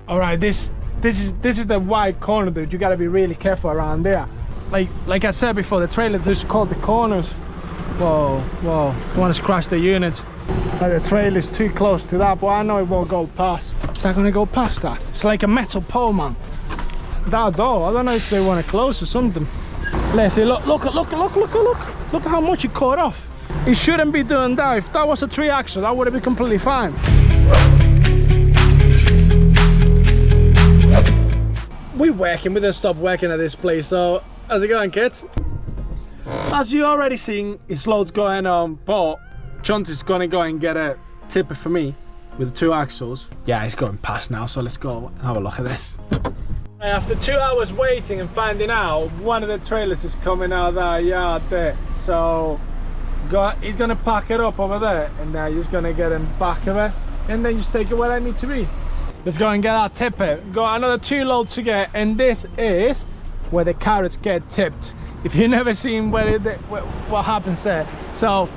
All right, this is the wide corner, dude. You gotta be really careful around there. Like I said before, the trailer just caught the corners. Whoa, don't want to crash the unit. Like the trailer's too close to that, but I know it won't go past. Is that gonna go past that? It's like a metal pole, man. That door, I don't know if they want to close or something. Let's see, look at how much it caught off. It shouldn't be doing that. If that was a 3-axle, that would have been completely fine. We're didn't stop working at this place. So how's it going, kids? As you already seen, it's loads going on, but Chauncey's gonna go and get a tipper for me with the 2 axles. Yeah, it's going past now, so let's go and have a look at this. After 2 hours waiting and finding out, one of the trailers is coming out of that yard there. So he's gonna pack it up over there, and now you're just gonna get in back of it, and then just take it where I need to be. Let's go and get our tipper. Got another 2 loads to get, and this is where the carrots get tipped. If you've never seen what happens there, so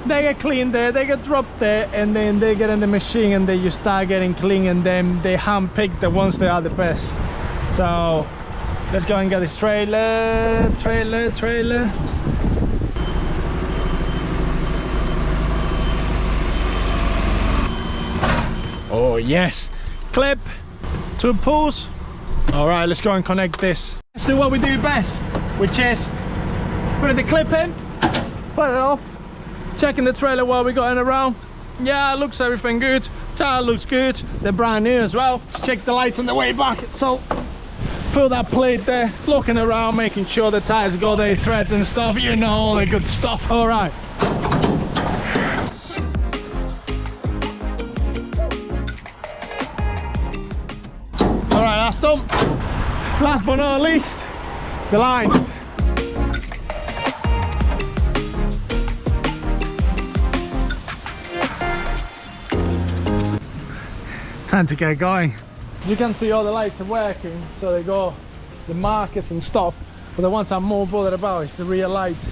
they get cleaned there, they get dropped there, and then they get in the machine, and then you start getting clean, and then they hand pick the ones that are the best. So let's go and get this trailer. Oh yes, clip, 2 pulls. All right, let's go and connect this. Let's do what we do best, which is put the clip in, put it off, checking the trailer while we're going around. Yeah, looks everything good. Tire looks good. They're brand new as well. Let's check the lights on the way back. So pull that plate there, looking around, making sure the tires got their threads and stuff. You know, all the good stuff. All right. All right, that's done. Last but not least, the lines. Time to get going. You can see all the lights are working, so they go the markers and stuff, but the ones I'm more bothered about is the rear lights.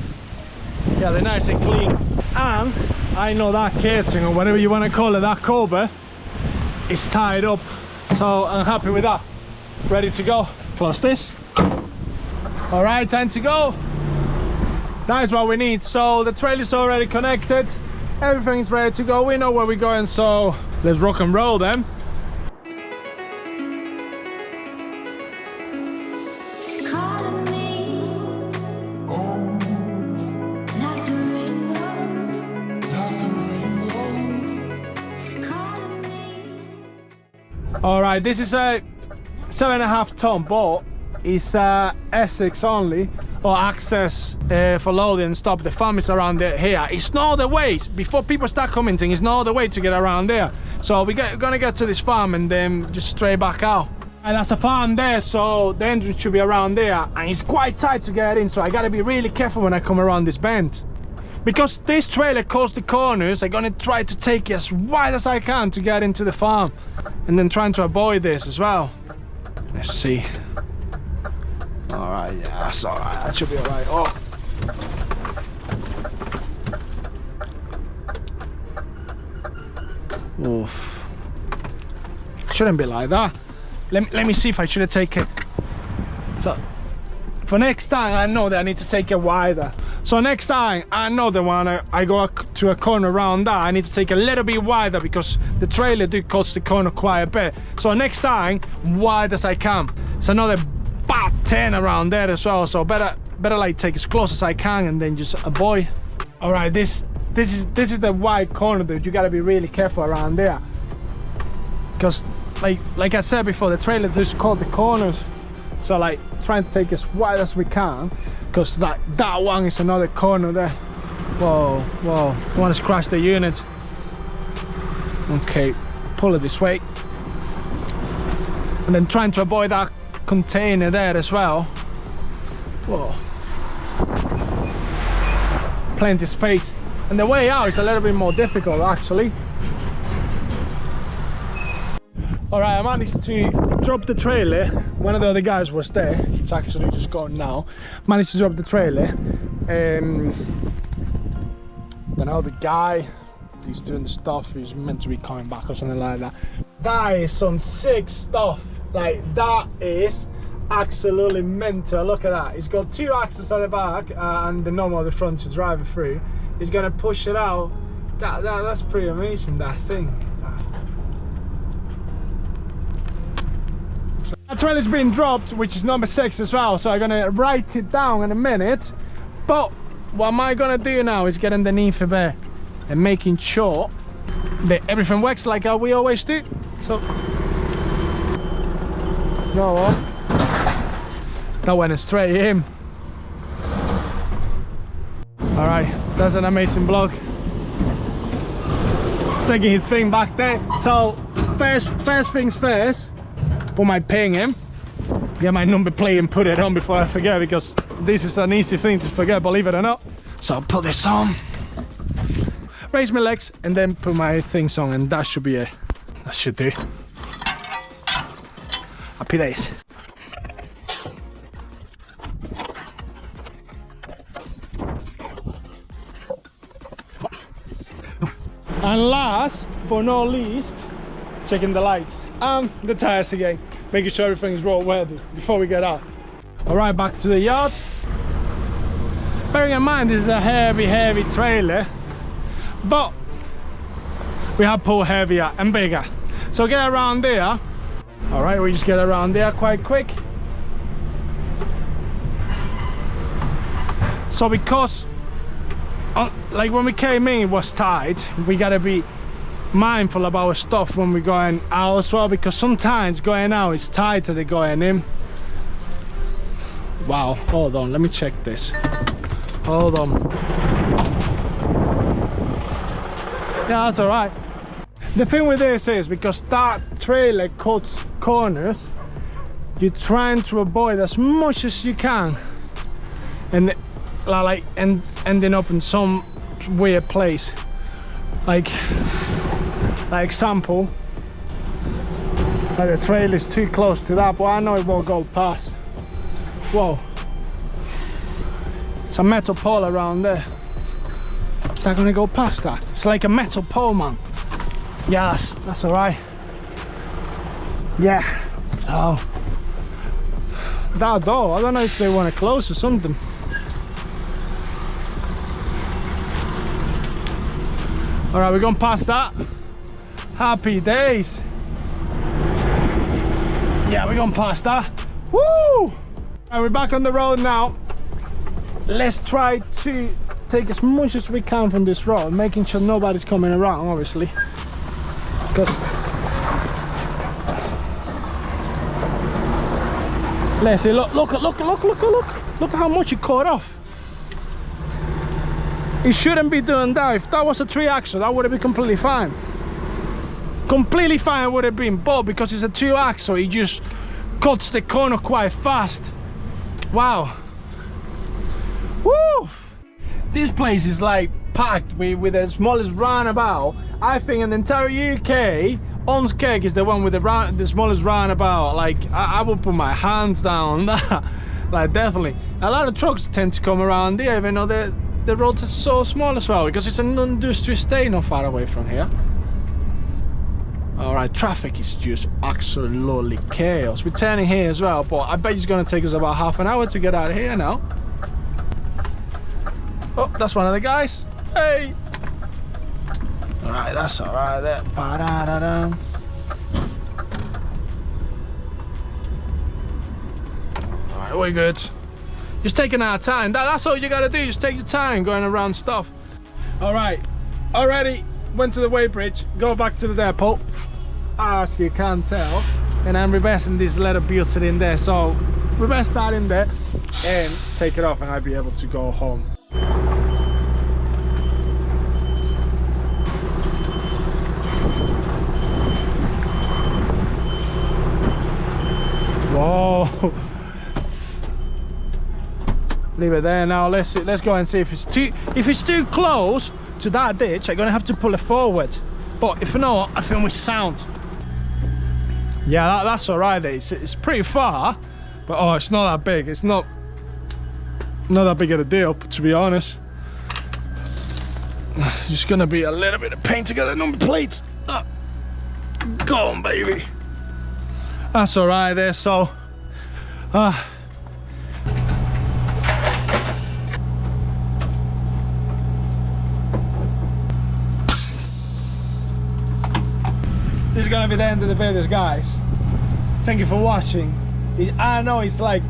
Yeah, they're nice and clean, and I know that casing, or whatever you want to call it, that cover is tied up, so I'm happy with that. Ready to go. Close this. All right, time to go. That is what we need. So the trailer's already connected, everything's ready to go, we know where we're going, so let's rock and roll then. All right, this is a 7.5 ton boat. It's Essex only, or access for loading and stuff. The farm is around here. It's no other way. Before people start commenting, it's no other way to get around there. So we're gonna get to this farm and then just straight back out. And that's a farm there, so the entrance should be around there. And it's quite tight to get in, so I gotta be really careful when I come around this bend. Because this trailer cuts the corners, I'm gonna try to take it as wide as I can to get into the farm. And then trying to avoid this as well. Let's see. All right, yeah, that's all right. That should be all right. Oh. Oof. Shouldn't be like that. Let me see if I should have taken it. So, for next time, I know that I need to take it wider. So next time, I know that when I go to a corner around that, I need to take a little bit wider because the trailer do cuts the corner quite a bit. So next time, wide as I can. So another about 10 around there as well. So better like take as close as I can and then just avoid. All right, this is the wide corner, dude. You gotta be really careful around there. Because like I said before, the trailer just caught the corners. So like trying to take as wide as we can. Because that one is another corner there. Whoa, I want to crash the unit. Okay, pull it this way. And then trying to avoid that container there as well. Whoa. Plenty of space. And the way out is a little bit more difficult actually. All right, I managed to drop the trailer. One of the other guys was there. It's actually just gone now. Managed to drop the trailer. Then now the guy, he's doing the stuff. He's meant to be coming back or something like that. That is some sick stuff. Like, that is absolutely mental. Look at that. It's got 2 axles at the back and the normal at the front to drive it through. It's gonna push it out. That's pretty amazing, that thing. That trailer's been dropped, which is number 6 as well, so I'm gonna write it down in a minute. But what am I gonna do now is get underneath a bit and making sure that everything works like how we always do. So go on. That went straight in. All right, that's an amazing bloke. He's taking his thing back there. So first things first, put my ping in, get my number plate and put it on before I forget, because this is an easy thing to forget, believe it or not. So I'll put this on, raise my legs, and then put my things on, and that should be it. That should do. Happy days. And last but not least, checking the lights and the tires again, making sure everything is road worthy before we get out. All right, back to the yard. Bearing in mind this is a heavy trailer, but we have pulled heavier and bigger, so get around there. All right, we just get around there quite quick. So because like when we came in it was tight, we gotta be mindful about our stuff when we're going out as well, because sometimes going out is tighter than going in. Wow, hold on, let me check this. Hold on. Yeah, that's all right. The thing with this is, because that trailer cuts corners, you're trying to avoid as much as you can, and like ending up in some weird place. Like example, like the trailer is too close to that, but I know it won't go past. Whoa, it's a metal pole around there. Is that gonna go past that? It's like a metal pole, man. Yes, that's all right. Yeah. Oh, that door, I don't know if they want to close or something. All right, we're going past that. Happy days. Yeah, we're going past that. Woo! All right, we're back on the road now. Let's try to take as much as we can from this road, making sure nobody's coming around, obviously. Because let's see, look at how much it caught off. It shouldn't be doing that. If that was a 3-axle, that would have been completely fine. Completely fine would have been, but because it's a 2-axle, it just cuts the corner quite fast. Wow. Woo! This place is like packed with the smallest roundabout. I think in the entire UK, Onskeg is the one with the smallest roundabout. Like, I will put my hands down on that. Like, definitely. A lot of trucks tend to come around here, even though the road is so small as well, because it's an industrial estate not far away from here. All right, traffic is just absolutely chaos. We're turning here as well, but I bet it's gonna take us about half an hour to get out of here now. Oh, that's one of the guys. Hey. All right, that's all right there. Ba-da-da-da. All right, we're good. Just taking our time. That's all you gotta do. Just take your time going around stuff. All right, already went to the weighbridge. Go back to the depot, as you can tell, and I'm reversing this leather beauty in there. So reverse that in there and take it off, and I'll be able to go home. Whoa. Leave it there now. Let's go and see if it's too close to that ditch. I'm gonna have to pull it forward, but if not, I think we're sound. Yeah, that's all right. It's pretty far, but oh, it's not that big. It's not that big of a deal, to be honest. Just gonna be a little bit of pain to get the number plates. Go on, baby. That's all right there. So, this is gonna be the end of the video, guys. Thank you for watching. I know it's like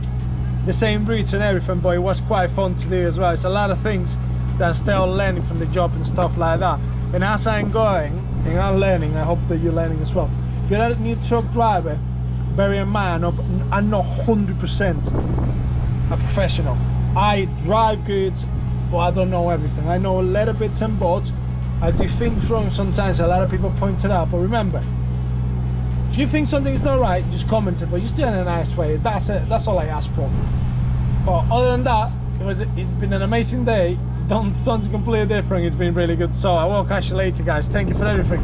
the same routes and everything, but it was quite fun to do as well. It's a lot of things that I'm still learning from the job and stuff like that. And as I'm going and I'm learning, I hope that you're learning as well. If you're a new truck driver, bear in mind, I'm not 100% a professional. I drive good, but I don't know everything. I know a little bits and bobs. I do things wrong sometimes. A lot of people point it out, but remember, if you think something is not right, just comment it, but just do it in a nice way. That's it. That's all I ask for. But other than that, it's been an amazing day. Done something completely different. It's been really good. So I will catch you later, guys. Thank you for everything.